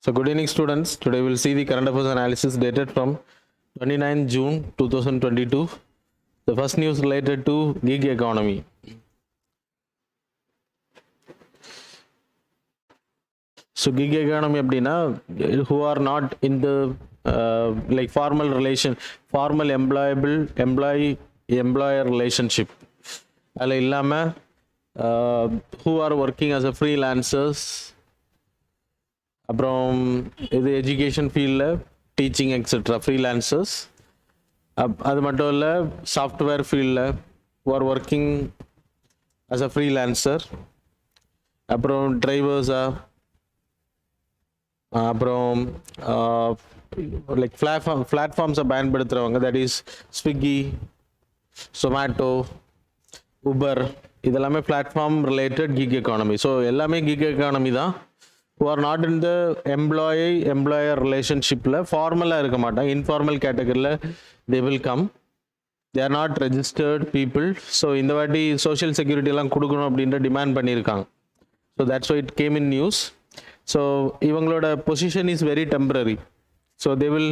So good evening students. Today we'll see the current affairs analysis dated from 29 June 2022. The first news related to gig economy. So gig economy அப்படினா who are not in the like formal employer relationship. அதில் இல்லாமல் who are working as a freelancers, அப்புறம் இது education ஃபீல்டில் teaching etcetera freelancers. அது மட்டும் இல்லை, software ஃபீல்டில் are working as a freelancer, அப்புறம் டிரைவர்ஸாக, அப்புறம் லைக் பிளாட்ஃபார்ம்ஸை பயன்படுத்துகிறவங்க, that is Swiggy, Zomato, Uber, இதெல்லாமே platform related gig economy. So எல்லாமே கிக் எக்கானமி தான். who are not in the employer relationshipல ஃபார்மலாக இருக்க மாட்டாங்க, இன்ஃபார்மல் கேட்டகரியில் they will come. they are not registered people. So இந்த வாட்டி சோஷியல் செக்யூரிட்டிலாம் கொடுக்கணும் அப்படின்ற டிமாண்ட் பண்ணியிருக்காங்க. So that's why it came in news. So இவங்களோட position is very temporary. So they will,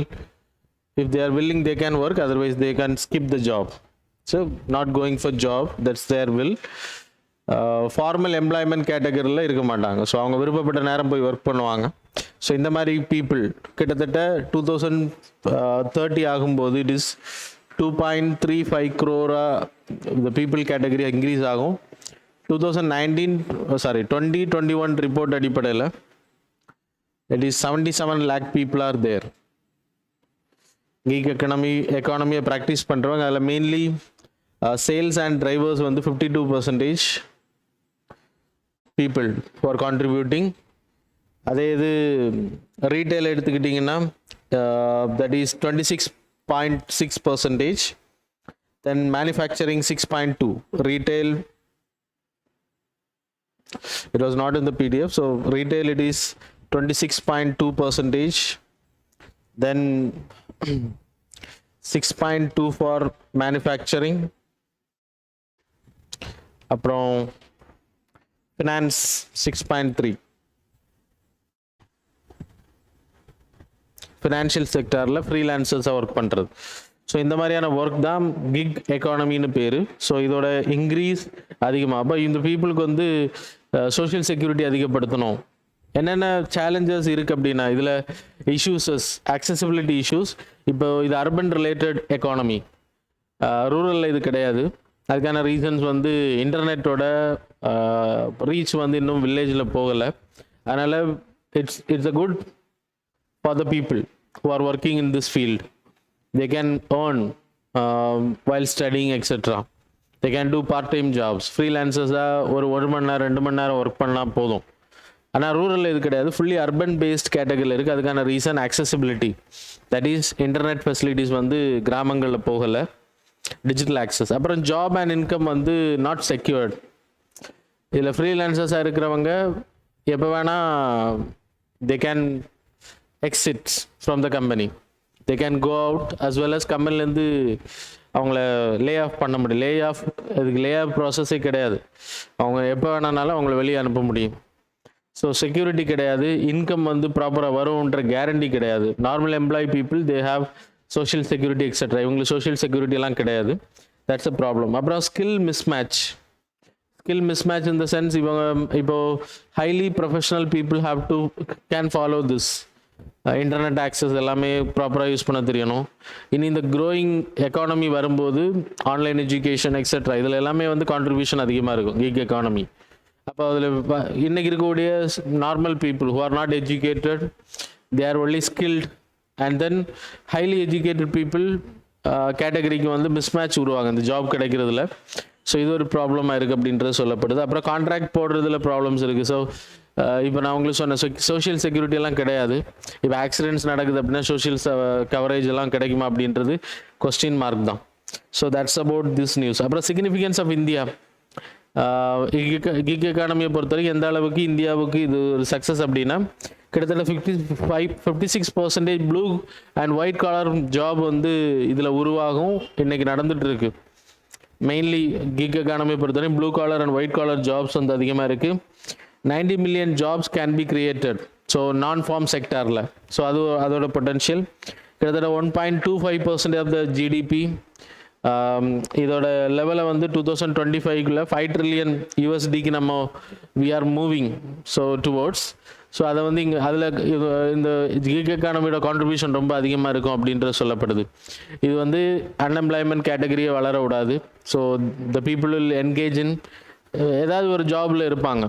if they are willing they can work, otherwise they can skip the job. So not going for job, that's their will. Formal employment கேட்டகரியில் இருக்க மாட்டாங்க. So அவங்க விருப்பப்பட்ட நேரம் போய் work பண்ணுவாங்க. So இந்த மாதிரி பீப்புள் கிட்டத்தட்ட 2030 ஆகும்போது இட் இஸ் 2.35 crore இந்த பீப்புள் கேட்டகரி இன்க்ரீஸ் ஆகும். 2021 ரிப்போர்ட் அடிப்படையில் it is 77 lakh people are there. Gig எக்கானமியை ப்ராக்டிஸ் பண்ணுறவங்க அதில் மெயின்லி சேல்ஸ் அண்ட் டிரைவர்ஸ் வந்து 52% people who are contributing. அதே இது ரீட்டைல் எடுத்துக்கிட்டிங்கன்னா that is 26.6%. then manufacturing 6.2%. retail, it was not in the PDF, so retail it is 26.2%. then 6.2 for manufacturing. அப்புறம் finance 6.3. Financial செக்டாரில் ஃப்ரீலான்சர்ஸாக ஒர்க் பண்ணுறது. ஸோ இந்த மாதிரியான ஒர்க் தான் கிக் எக்கானமின்னு பேர். ஸோ இதோட இன்க்ரீஸ் அதிகமாக. அப்போ இந்த பீப்புளுக்கு வந்து சோஷியல் செக்யூரிட்டி அதிகப்படுத்தணும். என்னென்ன சேலஞ்சஸ் இருக்குது அப்படின்னா, இதில் இஷ்யூஸஸ், அக்சசிபிலிட்டி இஷ்யூஸ். இப்போ இது அர்பன் ரிலேட்டட் எக்கானமி, ரூரலில் இது கிடையாது. அதுக்கான ரீசன்ஸ் வந்து இன்டர்நெட்டோட ரீச் வந்து இன்னும் வில்லேஜில் போகலை. அதனால் it's a good for the people who are working in this field. They can earn while studying etcetera. They can do part time jobs. ஃப்ரீலான்சர்ஸாக ஒரு மணி நேரம் 2 மணி நேரம் ஒர்க் பண்ணால் போதும். ஆனால் ரூரலில் இது கிடையாது, ஃபுல்லி அர்பன் பேஸ்ட் கேட்டகரியில் இருக்குது. அதுக்கான reason accessibility, that is internet facilities வந்து கிராமங்களில் போகலை, டிஜிட்டல் ஆக்சஸ். அப்புறம் ஜாப் அண்ட் இன்கம் வந்து நாட் செக்யூர்ட். இதில் ஃப்ரீலான்சர்ஸாக இருக்கிறவங்க எப்போ வேணால் they can exit from the company, they can go out as well as கம்பெனிலேருந்து அவங்கள லே ஆஃப் பண்ண முடியும். இதுக்கு லே ஆஃப் ப்ராசஸே கிடையாது. அவங்க எப்போ வேணாலும் அவங்கள வெளியே அனுப்ப முடியும். ஸோ செக்யூரிட்டி கிடையாது, இன்கம் வந்து ப்ராப்பராக வரும்ன்ற கேரண்டி கிடையாது. Normal employee people they have social security etcetera. இவங்களுக்கு சோஷியல் செக்யூரிட்டிலாம் கிடையாது. That's a problem. அப்புறம் skill mismatch in the sense, இவங்க இப்போது highly professional people can follow this. Internet access எல்லாமே ப்ராப்பராக யூஸ் பண்ண தெரியணும். இனி இந்த க்ரோயிங் எக்கானமி வரும்போது ஆன்லைன் எஜுகேஷன் எக்ஸெட்ரா இதில் எல்லாமே வந்து கான்ட்ரிபியூஷன் அதிகமாக இருக்கும் கிக் எக்கானமி. அப்போ அதில் இன்றைக்கி இருக்கக்கூடிய normal people who R not educated, they are only skilled, and then highly educated people கேட்டகரிக்கு வந்து மிஸ்மேட்ச் உருவாங்க இந்த ஜாப் கிடைக்கிறதுல. ஸோ இது ஒரு ப்ராப்ளமாக இருக்குது அப்படின்றது சொல்லப்படுது. அப்புறம் கான்ட்ராக்ட் போடுறதுல ப்ராப்ளம்ஸ் இருக்குது. ஸோ இப்போ நான் உங்களுக்கு சொன்ன சோஷியல் செக்யூரிட்டியெல்லாம் கிடையாது. இப்போ ஆக்சிடென்ட்ஸ் நடக்குது அப்படின்னா சோஷியல் கவரேஜ் எல்லாம் கிடைக்குமா அப்படின்றது கொஸ்டின் மார்க் தான். So that's about this news. அப்புறம் சிக்னிஃபிகன்ஸ் ஆஃப் இந்தியா. கிக் எக்கானமியை பொறுத்த வரைக்கும் எந்த அளவுக்கு இந்தியாவுக்கு இது ஒரு சக்ஸஸ் அப்படின்னா, கிட்டத்தட்ட 56% blue and white collar job வந்து இதில் உருவாகும் இன்றைக்கி நடந்துகிட்ருக்கு. மெயின்லி கிக் எக்கானமியை பொறுத்த வரைக்கும் blue collar and white collar jobs வந்து அதிகமாக இருக்குது. 90 million jobs can be created. So non farm செக்டாரில். ஸோ அதோட பொட்டன்ஷியல் கிட்டத்தட்ட 1.25% ஆஃப் த ஜிடிபி. இதோட லெவலை வந்து 2025 5 ட்ரில்லியன் USDக்கு நம்ம we are moving so towards. So அதை வந்து இங்கே அதில் இந்த கிக் எக்கானமியோட கான்ட்ரிபியூஷன் ரொம்ப அதிகமாக இருக்கும் அப்படின்றது சொல்லப்படுது. இது வந்து அன்எம்ப்ளாய்மெண்ட் கேட்டகரியை வளர விடாது. So the people will engage இன் ஏதாவது ஒரு ஜாபில் இருப்பாங்க,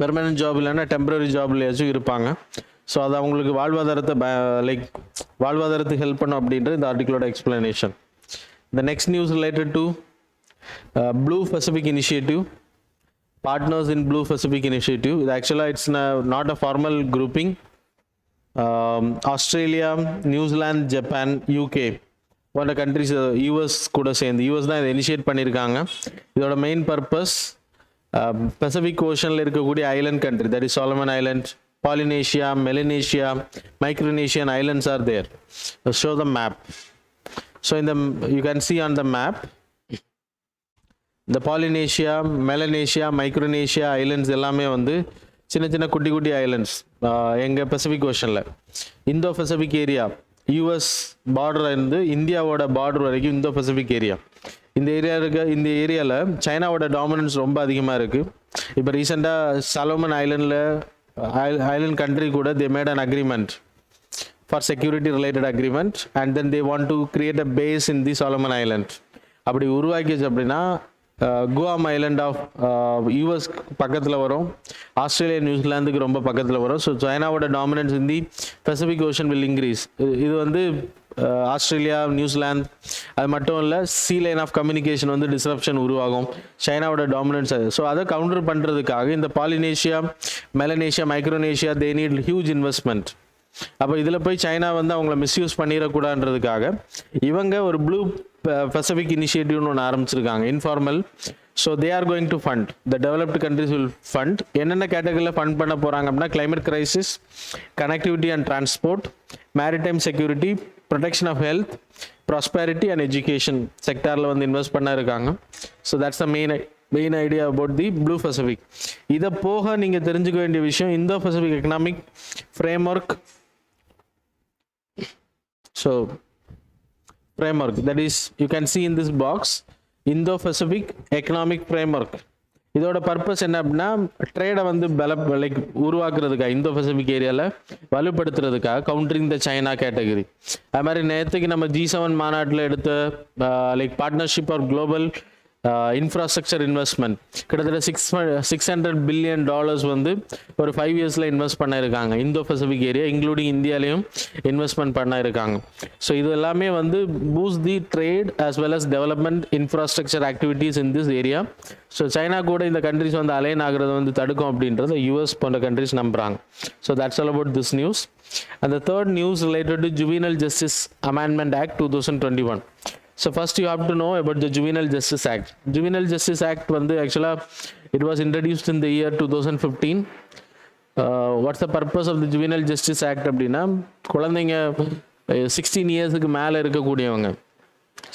பெர்மனன்ட் ஜாப் இல்லைன்னா டெம்பரரி ஜாப்லையாச்சும் இருப்பாங்க. ஸோ அது அவங்களுக்கு வாழ்வாதாரத்துக்கு ஹெல்ப் பண்ணும் அப்படின்றது இந்த ஆர்டிக்கிளோட explanation. The next news related to Blue Pacific Initiative, partners in Blue Pacific Initiative. Actually, it's not a formal grouping. Australia, New Zealand, Japan, UK போன்ற countries, US கூட சேர்ந்து US தான் இதை இனிஷியேட் பண்ணியிருக்காங்க. இதோட மெயின் பர்பஸ் பசிபிக் ஓஷனில் இருக்கக்கூடிய Island country, that is Solomon Islands, Polynesia, Melanesia, Micronesian islands are there. Show the map. So you can see on the map the Polynesia, Melanesia, Micronesia islands எல்லாமே வந்து சின்ன சின்ன குட்டி குட்டி islands எங்கள் Pacific ஓஷனில். Indo Pacific area US border இருந்து இந்தியாவோட பார்டர் வரைக்கும் இந்தோ பசிபிக் ஏரியா. இந்த ஏரியாவில் சைனாவோட டாமினன்ஸ் ரொம்ப அதிகமாக இருக்குது. இப்போ ரீசெண்டாக சாலோமன் ஐலண்ட் கண்ட்ரி கூட they made an agreement for security related agreement and then they want to create a base in the Solomon Island. அப்படி உருவாக்கிச்சு அப்படின்னா குவாம் ஐலண்ட் ஆஃப் US பக்கத்தில் வரும், ஆஸ்திரேலியா நியூசிலாந்துக்கு ரொம்ப பக்கத்தில் வரும். ஸோ சைனாவோட dominance in the Pacific Ocean will increase. இது வந்து ஆஸ்திரேலியா நியூசிலாந்து அது மட்டும் இல்லை, சீ லைன் ஆஃப் கம்யூனிகேஷன் வந்து டிஸ்ரப்ஷன் உருவாகும், சைனாவோட டாமினன்ஸ். ஸோ அதை கவுண்டர் பண்ணுறதுக்காக இந்த Polynesia, Melanesia, Micronesia they need huge investment. அப்போ இதில் போய் சைனா வந்து அவங்கள மிஸ்யூஸ் பண்ணிடக்கூடாதுன்றதுக்காக இவங்க ஒரு ப்ளூ பசிபிக் இனிஷியேட்டிவ்னு ஒன்று ஆரம்பிச்சிருக்காங்க, informal. So they are going to fund, the developed countries will fund. என்னென்ன கேட்டகரியில் ஃபண்ட் பண்ண போகிறாங்க அப்படின்னா climate crisis, connectivity and transport, maritime security, protection of health, prosperity and education செக்டாரில் வந்து இன்வெஸ்ட் பண்ண இருக்காங்க. So that's the main idea about the blue Pacific. இதை போக நீங்கள் தெரிஞ்சுக்க வேண்டிய விஷயம், Indo Pacific economic framework. So framework, that is you can see in this box, Indo-Pacific Economic Framework. இதோட பர்பஸ் என்ன அப்படின்னா ட்ரேடை வந்து உருவாக்குறதுக்காக, இந்தோ பசிபிக் ஏரியாவில் வலுப்படுத்துறதுக்காக, கவுண்டரிங் த சைனா கேட்டகரி. அது மாதிரி நேற்றுக்கு நம்ம G7 மாநாட்டில் எடுத்த partnership for global infrastructure investment கிட்டத்தட்ட $600 பில்லியன் வந்து ஒரு 5 இயர்ஸில் இன்வெஸ்ட் பண்ண இருக்காங்க. இந்தோ பசிபிக் ஏரியா இன்க்ளூடிங் இந்தியாலையும் இன்வெஸ்ட்மெண்ட் பண்ண இருக்காங்க. ஸோ இது எல்லாமே வந்து boost the trade as well as development infrastructure activities in this area. So China கூட இந்த கண்ட்ரிஸ் வந்து அலைன் ஆகிறது வந்து தடுக்கும் அப்படின்றத US போன்ற கண்ட்ரிஸ் நம்புகிறாங்க. So that's all about this news. And the third news related to Juvenile Justice Amendment Act 2021. So first you have to know about the Juvenile Justice Act. Juvenile Justice Act வந்து actually it was introduced in the year 2015. What's the purpose of the Juvenile Justice Act அப்படின்னா குழந்தைங்க 16 இயர்ஸுக்கு மேலே இருக்கக்கூடியவங்க,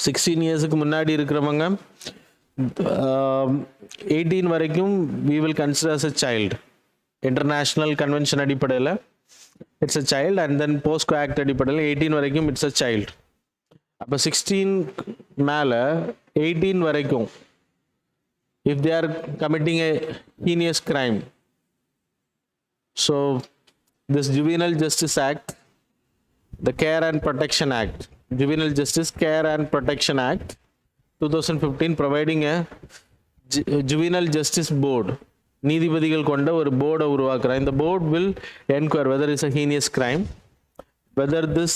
16 இயர்ஸுக்கு முன்னாடி இருக்கிறவங்க 18 வரைக்கும் we will consider as a child. International convention அடிப்படையில் it's a child, and then POCSO act அடிப்படையில் 18 வரைக்கும் இட்ஸ் அ சைல்டு. அப்போ 16 மேலே 18 வரைக்கும் if they are committing a heinous crime. So this Juvenile Justice Act, the Care and Protection Act, Juvenile Justice Care and Protection Act 2015 providing a Juvenile Justice Board, நீதிபதிகள் கொண்ட ஒரு போர்டை உருவாக்குறாங்க. இந்த board will enquire whether it's a heinous crime, whether this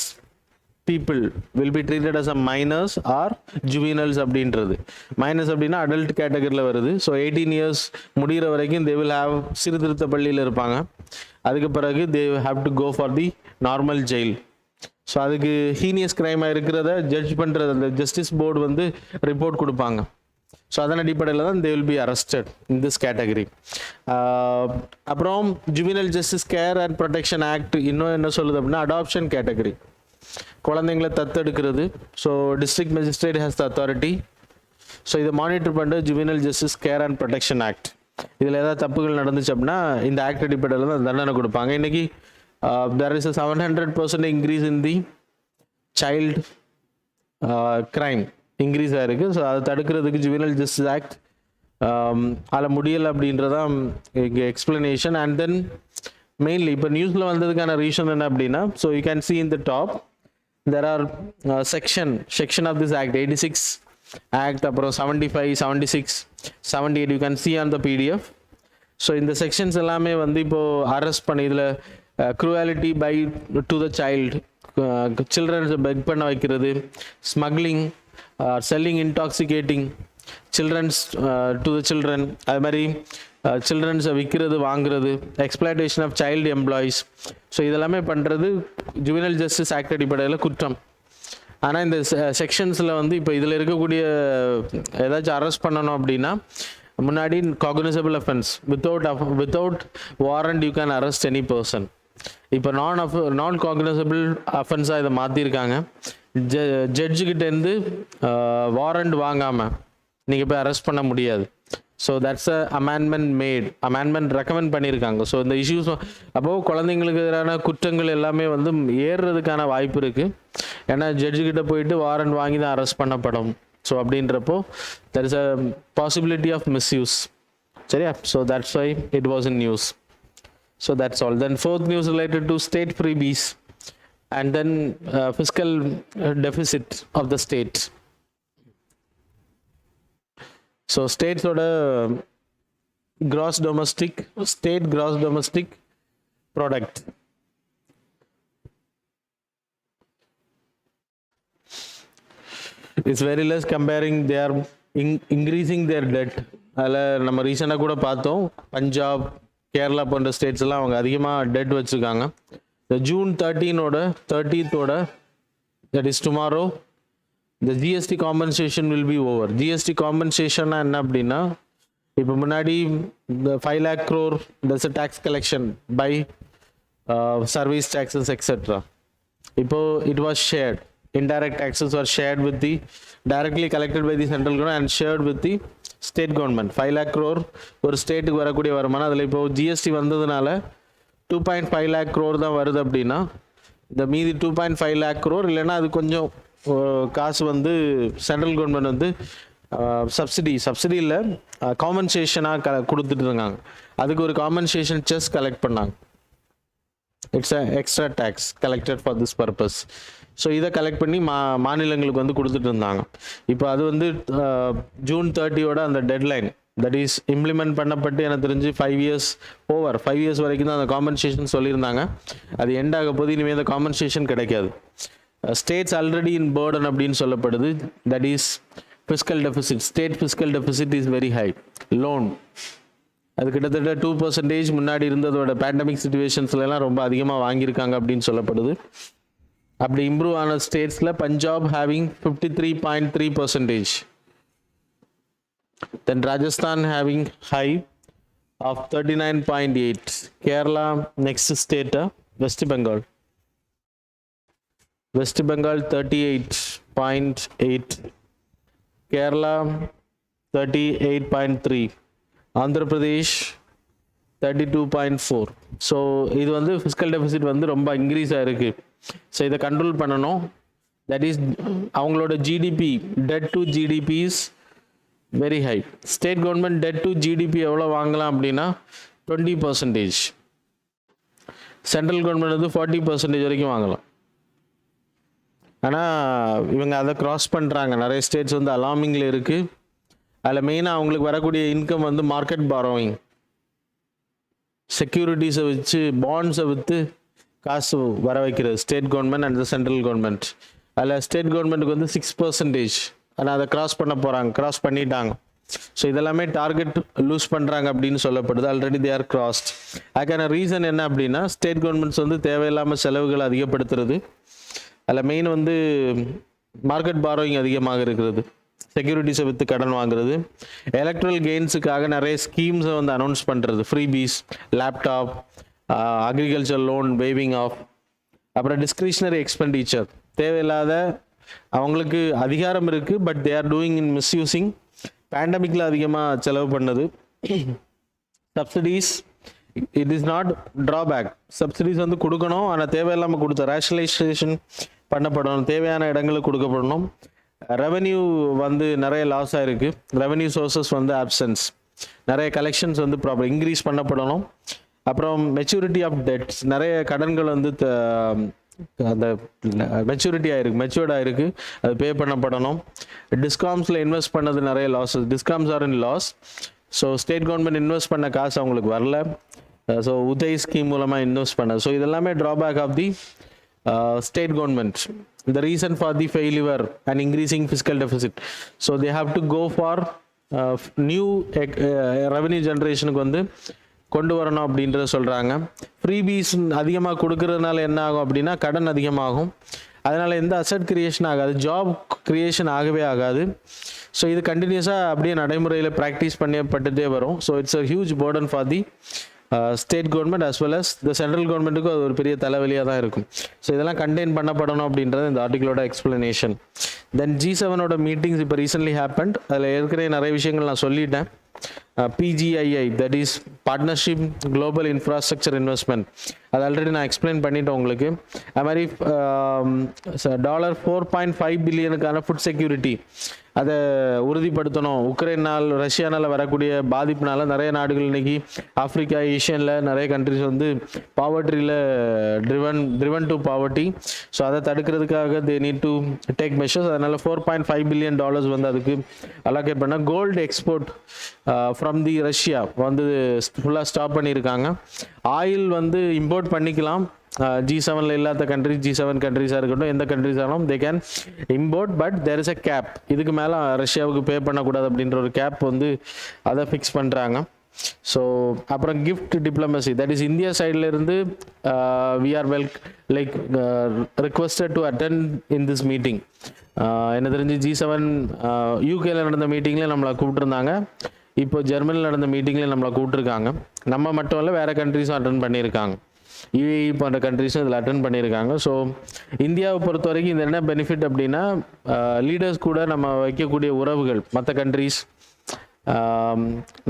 people will be treated as a minors or juveniles அப்படின்றது. Minus அப்படின்னா adult கேட்டகரியில் வருது. ஸோ 18 இயர்ஸ் முடிகிற வரைக்கும் they will have சீர்திருத்த பள்ளியில் இருப்பாங்க. அதுக்கு பிறகு they have to go for the normal jail. So அதுக்கு ஹீனியஸ் கிரைமாக இருக்கிறத ஜட்ஜ் பண்ணுறது அந்த ஜஸ்டிஸ் போர்டு வந்து ரிப்போர்ட் கொடுப்பாங்க. ஸோ அதன் அடிப்படையில் தான் they will be arrested in this category. அப்புறம் Juvenile Justice Care and Protection Act இன்னும் என்ன சொல்லுது அப்படின்னா அடாப்ஷன் கேட்டகரி, குழந்தைங்களை தத்தெடுக்கிறது. So district magistrate has the authority. So இதை மானிட்டர் பண்ணுற Juvenile Justice Care and Protection Act. இதில் ஏதாவது தப்புகள் நடந்துச்சு அப்படின்னா இந்த ஆக்ட் அடிப்படையில் தான் தண்டனை கொடுப்பாங்க. இன்றைக்கி there is a 700% increase in the child crime increase ஆகிருக்கு. ஸோ அதை தடுக்கிறதுக்கு ஜுவெனல் ஜஸ்டிஸ் ஆக்ட் அதில் முடியலை அப்படின்றதான் இங்கே எக்ஸ்பிளனேஷன். அண்ட் தென் மெயின்லி இப்போ நியூஸில் வந்ததுக்கான ரீசன் என்ன அப்படின்னா, so you can see in the top there are section of this act 86 act, அப்புறம் 75, 76, 78 you can see on the PDF. So இந்த செக்ஷன்ஸ் எல்லாமே வந்து இப்போது அரெஸ்ட் பண்ணி இதில் cruelty by to the child, சில்ட்ரன்ஸை beg பண்ண வைக்கிறது, smuggling, selling intoxicating childrens to the children, அது மாதிரி சில்ட்ரன்ஸை விற்கிறது வாங்குறது, exploitation of child employees. So இதெல்லாமே பண்ணுறது ஜுவெனல் ஜஸ்டிஸ் ஆக்ட் அடிப்படையில் குற்றம். ஆனால் இந்த செக்ஷன்ஸில் வந்து இப்போ இதில் இருக்கக்கூடிய ஏதாச்சும் அரெஸ்ட் பண்ணணும் அப்படின்னா முன்னாடி cognisable offence without warrant you can arrest any person. இப்போ நான் காக்னிசபிள் அஃபென்ஸாக இதை மாற்றிருக்காங்க. ஜட்ஜுக்கிட்டேருந்து வாரண்ட் வாங்காமல் நீங்கள் போய் அரெஸ்ட் பண்ண முடியாது. So that's a amendment recommend பண்ணியிருக்காங்க. ஸோ இந்த இஷ்யூஸ் அப்போது குழந்தைங்களுக்கு எதிரான குற்றங்கள் எல்லாமே வந்து ஏறுறதுக்கான வாய்ப்பு இருக்குது. ஏன்னா ஜட்ஜுக்கிட்ட போயிட்டு வாரண்ட் வாங்கி தான் அரெஸ்ட் பண்ணப்படும். ஸோ அப்படின்றப்போ there is a possibility of misuse. சரியா? So that's why it was in news. So that's all. Then fourth news related to state freebies and then fiscal deficit of the state. So states order state gross domestic product. It's very less comparing, they are increasing their debt. அதில் நம்ம ரீசெண்டாக கூட பார்த்தோம், பஞ்சாப், கேரளா போன்ற states எல்லாம் அவங்க அதிகமாக dead வச்சுருக்காங்க. இந்த June 30th that is tomorrow the GST compensation will be over. GST compensation என்ன அப்படின்னா, இப்போ முன்னாடி the 5 lakh crore there's a tax collection by service taxes etc. இப்போ it was shared. Indirect taxes were shared with the directly collected by the central government and shared with the state government. 5 lakh crore ஒரு ஸ்டேட்டுக்கு வரக்கூடிய வருமானம். அதில் இப்போ GST வந்ததுனால 2.5 lakh crore தான் வருது. அப்படின்னா இந்த மீதி 2.5 lakh crore இல்லைன்னா அது கொஞ்சம் காசு வந்து சென்ட்ரல் கவர்மெண்ட் வந்து சப்சிடி இல்லை காம்பன்சேஷனாக கொடுத்துட்டு இருக்காங்க. அதுக்கு ஒரு காம்பன்சேஷன் செஸ் கலெக்ட் பண்ணாங்க. It's a extra tax collected for this purpose. So இதை கலெக்ட் பண்ணி மாநிலங்களுக்கு வந்து கொடுத்துட்டு இருந்தாங்க. இப்போ அது வந்து ஜூன் 30 அந்த டெட்லைன் தட் இஸ் இம்ப்ளிமெண்ட் பண்ணப்பட்டு எனக்கு தெரிஞ்சு 5 இயர்ஸ் வரைக்கும் தான் அந்த காம்பன்சேஷன் சொல்லியிருந்தாங்க. அது எண்ட் ஆக போது இனிமேல் அந்த காம்பன்சேஷன் கிடைக்காது. ஸ்டேட்ஸ் ஆல்ரெடி இன் பேர்டன் அப்படின்னு சொல்லப்படுது. That is fiscal deficit. State fiscal deficit is very high. Loan அது கிட்டத்தட்ட 2% முன்னாடி இருந்ததோட பேண்டமிக் சிச்சுவேஷன்ஸ்லாம் ரொம்ப அதிகமாக வாங்கியிருக்காங்க அப்படின்னு சொல்லப்படுது. அப்படி இம்ப்ரூவ் ஆன ஸ்டேட்ஸில் Punjab having 53.3%, then Rajasthan having high of 39.8, Kerala next ஸ்டேட்டா வெஸ்ட் பெங்கால் 38.8, கேரளா 38.3, ஆந்திர பிரதேஷ் 32.4. ஸோ இது வந்து ஃபிஸ்கல் டெபிசிட் வந்து ரொம்ப இன்க்ரீஸ் ஆகிருக்கு. ஸோ இதை கண்ட்ரோல் பண்ணணும். தட் இஸ் அவங்களோட GDP, debt to GDP is very high. State government debt to GDP எவ்வளோ வாங்கலாம் அப்படின்னா 20%. சென்ட்ரல் கவர்மெண்ட் வந்து 40% வரைக்கும் வாங்கலாம். ஆனால் இவங்க அதை க்ராஸ் பண்ணுறாங்க. நிறைய ஸ்டேட்ஸ் வந்து அலார்மிங்கில் இருக்குது. அதில் மெயினாக அவங்களுக்கு வரக்கூடிய இன்கம் வந்து மார்க்கெட் பாரோவிங், செக்யூரிட்டிஸை வச்சு பாண்ட்ஸை விற்று காசு வர வைக்கிறது state government and central government. அதில் ஸ்டேட் கவர்மெண்ட்டுக்கு வந்து 6%. ஆனால் அதை க்ராஸ் பண்ணிட்டாங்க. ஸோ இதெல்லாமே டார்கெட் லூஸ் பண்ணுறாங்க அப்படின்னு சொல்லப்படுது. Already they are crossed. அதுக்கான ரீசன் என்ன அப்படின்னா, ஸ்டேட் கவர்மெண்ட்ஸ் வந்து தேவையில்லாமல் செலவுகளை அதிகப்படுத்துறது. அதில் மெயின் வந்து மார்க்கெட் பாரோயிங் அதிகமாக இருக்கிறது, செக்யூரிட்டிஸை விற்று கடன் வாங்குறது, எலக்ட்ரல் கெயின்ஸுக்காக நிறைய ஸ்கீம்ஸை வந்து அனௌன்ஸ் பண்ணுறது, freebies, laptop, agriculture loan waiving off, அப்புறம் டிஸ்கிரிஷனரி எக்ஸ்பெண்டிச்சர். தேவையில்லாத அவங்களுக்கு அதிகாரம் இருக்குது, but they are doing in misusing. பேண்டமிக்கில் அதிகமாக செலவு பண்ணது. Subsidies it is not drawback. Subsidies வந்து கொடுக்கணும், ஆனால் தேவையில்லாமல் கொடுத்த ரேஷனலைசேஷன் பண்ணப்படணும், தேவையான இடங்களுக்கு கொடுக்கப்படணும். ரெவென்யூ வந்து நிறைய லாஸ் ஆகிருக்கு, ரெவென்யூ சோர்சஸ் வந்து ஆப்சன்ஸ், நிறைய கலெக்ஷன்ஸ் வந்து ப்ராப்பர் இன்க்ரீஸ் பண்ணப்படணும். அப்புறம் மெச்சூரிட்டி ஆஃப் டெட்ஸ், நிறைய கடன்கள் வந்து அந்த மெச்சூரிட்டி ஆகிருக்கு, மெச்சூர்ட் ஆகிருக்கு, அது பே பண்ணப்படணும். டிஸ்காம்ஸில் இன்வெஸ்ட் பண்ணது நிறைய losses, discoms are in loss. So state government invest பண்ண காசு அவங்களுக்கு வரல. ஸோ உதய் ஸ்கீம் மூலமாக இன்வெஸ்ட் பண்ண, ஸோ இதெல்லாமே drawback of the state government. The reason for the failure and increasing fiscal deficit. So they have to go for new revenue generationக்கு வந்து கொண்டு வரணும் அப்படின்றத சொல்கிறாங்க. ஃப்ரீபீஸ் அதிகமாக கொடுக்கறதுனால என்ன ஆகும் அப்படின்னா கடன் அதிகமாகும், அதனால் எந்த அசட் கிரியேஷன் ஆகாது, ஜாப் கிரியேஷன் ஆகவே ஆகாது. ஸோ இது கண்டினியூஸாக அப்படியே நடைமுறையில் ப்ராக்டிஸ் பண்ணப்பட்டுட்டே வரும். So it's a huge burden for the state government as well as the central கவர்மெண்ட்டுக்கும் அது ஒரு பெரிய தலைவலியாக தான் இருக்கும். ஸோ இதெல்லாம் கண்டெயின் பண்ணப்படணும் அப்படின்றது இந்த ஆர்டிகளோட எக்ஸ்பிளனேஷன். தென் G7 மீட்டிங்ஸ் இப்போ ரீசென்ட்லி ஹேப்பண்ட், அதில் ஏற்கனவே நிறைய விஷயங்கள் நான் சொல்லிட்டேன். PGII, that is partnership global infrastructure investment, அது ஆல்ரெடி நான் எக்ஸ்பிளைன் பண்ணிட்டேன் உங்களுக்கு. அது மாதிரி $4.5 பில்லியனுக்கான ஃபுட் செக்யூரிட்டி அதை உறுதிப்படுத்தணும். உக்ரைனால் ரஷ்யானால் வரக்கூடிய பாதிப்புனால நிறைய நாடுகள் இன்னைக்கு ஆப்பிரிக்கா, ஏஷியனில் நிறைய கண்ட்ரிஸ் வந்து பாவர்ட்டியில் ட்ரிவன் டு பாவர்ட்டி. ஸோ அதை தடுக்கிறதுக்காக they need to take measures. அதனால் $4.5 பில்லியன் வந்து அதுக்கு அலோகேட் பண்ண. Gold export from the Russia வந்து ஃபுல்லாக ஸ்டாப் பண்ணியிருக்காங்க. ஆயில் வந்து இம்போர்ட் பண்ணிக்கலாம், G7 இல்லாத கண்ட்ரிஸ், G7 கண்ட்ரிஸாக இருக்கட்டும், எந்த கண்ட்ரிஸ் ஆனாலும் they can import, but there is a cap. இதுக்கு மேலே ரஷ்யாவுக்கு பே பண்ணக்கூடாது அப்படின்ற ஒரு கேப் வந்து அதை ஃபிக்ஸ் பண்ணுறாங்க. ஸோ அப்புறம் gift diplomacy, that is India சைடில் இருந்து we are requested to attend in this meeting. என்ன தெரிஞ்சு G7 யூகேல நடந்த மீட்டிங்லேயே நம்மளை கூப்பிட்டுருந்தாங்க, இப்போ ஜெர்மனியில் நடந்த மீட்டிங்லேயே நம்மளை கூப்பிட்டுருக்காங்க. நம்ம மட்டும் இல்லை, வேறு கண்ட்ரிஸும் அட்டன் பண்ணியிருக்காங்க, UAE போன்ற கண்ட்ரிஸும் இதில் அட்டன் பண்ணியிருக்காங்க. ஸோ இந்தியாவை பொறுத்த வரைக்கும் இது என்ன பெனிஃபிட் அப்படின்னா, லீடர்ஸ் கூட நம்ம வைக்கக்கூடிய உறவுகள், மற்ற கண்ட்ரிஸ்,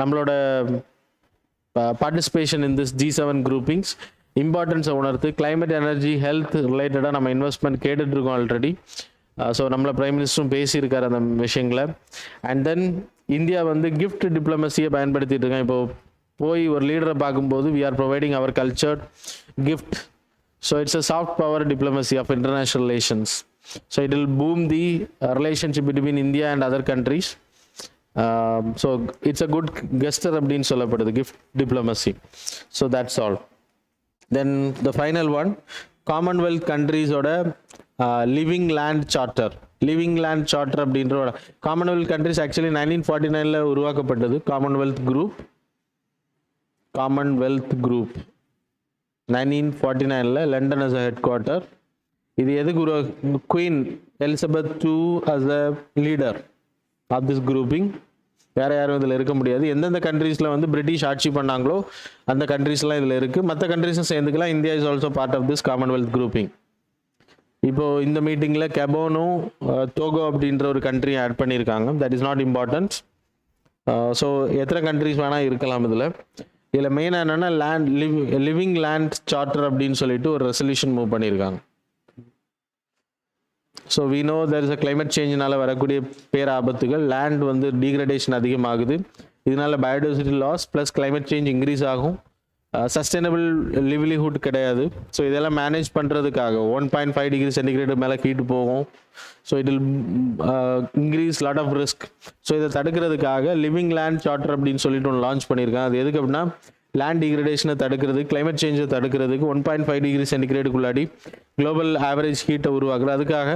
நம்மளோட பார்ட்டிசிபேஷன் இன் திஸ் G7 குரூப்பிங்ஸ் இம்பார்ட்டன்ஸை உணர்த்து, கிளைமேட், எனர்ஜி, ஹெல்த் ரிலேட்டடாக நம்ம இன்வெஸ்ட்மெண்ட் கேட்டுட்ருக்கோம் ஆல்ரெடி. ஸோ நம்மளை பிரைம் மினிஸ்டரும் பேசியிருக்காரு அந்த விஷயங்களை. அண்ட் தென் இந்தியா வந்து கிஃப்ட் டிப்ளமசியை பயன்படுத்திட்டு இருக்கேன். இப்போது போய் ஒரு லீடரை பார்க்கும்போது we are providing our cultured gift. So it's a soft power diplomacy of international relations. So it will boom the relationship between India and other countries. So it's a good gesture அப்படின்னு சொல்லப்படுது, gift diplomacy. So that's all. Then the final one, Commonwealth countries ஓட living land charter. Living land charter அப்படின்ற Commonwealth countries actually 1949 உருவாக்கப்பட்டது. Commonwealth group 1949 London as a headquarter. இது எதுக்கு queen Elizabeth II as a leader of this grouping. வேறு யாரும் இதில் இருக்க முடியாது. எந்தெந்த கண்ட்ரீஸில் வந்து பிரிட்டிஷ் ஆட்சி பண்ணாங்களோ அந்த கண்ட்ரீஸ்லாம் இதில் இருக்குது. மற்ற கண்ட்ரீஸும் சேர்ந்துக்கலாம். India is also part of this Commonwealth grouping. இப்போது இந்த மீட்டிங்கில் கெபோனும் டோகோ அப்படின்ற ஒரு கண்ட்ரி ஆட் பண்ணியிருக்காங்க. That is not important. So எத்தனை கண்ட்ரிஸ் வேணால் இருக்கலாம் இதில். இதில் மெயினாக என்னென்னா லிவிங் லேண்ட் சார்ட்டர் அப்படின்னு சொல்லிட்டு ஒரு ரெசல்யூஷன் மூவ் பண்ணியிருக்காங்க. So we know there is a climate சேஞ்சினால் வரக்கூடிய பேராபத்துகள், லேண்ட் வந்து டீக்ரடேஷன் அதிகமாகுது, இதனால biodiversity loss plus climate change increase ஆகும். சஸ்டைனபிள் லிவ்லிஹுட் கிடையாது. ஸோ இதெல்லாம் மேனேஜ் பண்ணுறதுக்காக 1.5 டிகிரி சென்டிகிரேடு மேலே ஹீட் போகும். So it will increase lot of risk. So இதை தடுக்கிறதுக்காக லிவிங் லேண்ட் சார்ட்டர் அப்படின்னு சொல்லிட்டு ஒன்று லான்ச் பண்ணியிருக்காங்க. அது எதுக்கு அப்படின்னா லேண்ட் டிகிரடேஷனை தடுக்கிறது, கிளைமேட் சேஞ்சை தடுக்கிறதுக்கு 1.5 டிகிரி சென்டிகிரேடுக்குள்ளாடி குளோபல் ஆவரேஜ் ஹீட்டை உருவாக்குறது. அதுக்காக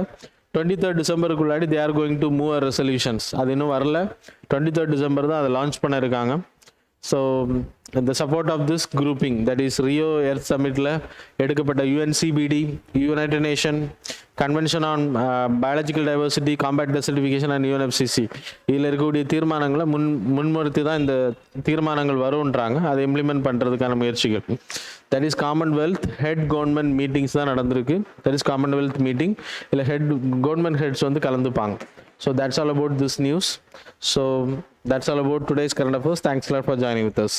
23rd டிசம்பருக்குள்ளாடி they are going to move a resolutions. அது இன்னும் வரல, 23rd டிசம்பர் தான் அதை லான்ச் பண்ணியிருக்காங்க. So the support of this grouping, that is Rio Earth Summitல எடுக்கப்பட்ட UNCBD, United Nations Convention on Biological Diversity, Combat Desertification and UNFCCC இதில் இருக்கக்கூடிய தீர்மானங்களை முன்னிறுத்தி தான் இந்த தீர்மானங்கள் வரும்ன்றாங்க. அதை இம்ப்ளிமெண்ட் பண்ணுறதுக்கான முயற்சிகள். That is Commonwealth head government meetings தான் நடந்திருக்கு. That is Commonwealth meeting. இல்லை கவர்மெண்ட் ஹெட்ஸ் வந்து கலந்துப்பாங்க. So that's all about this news. So that's all about today's current affairs. Thanks a lot for joining with us.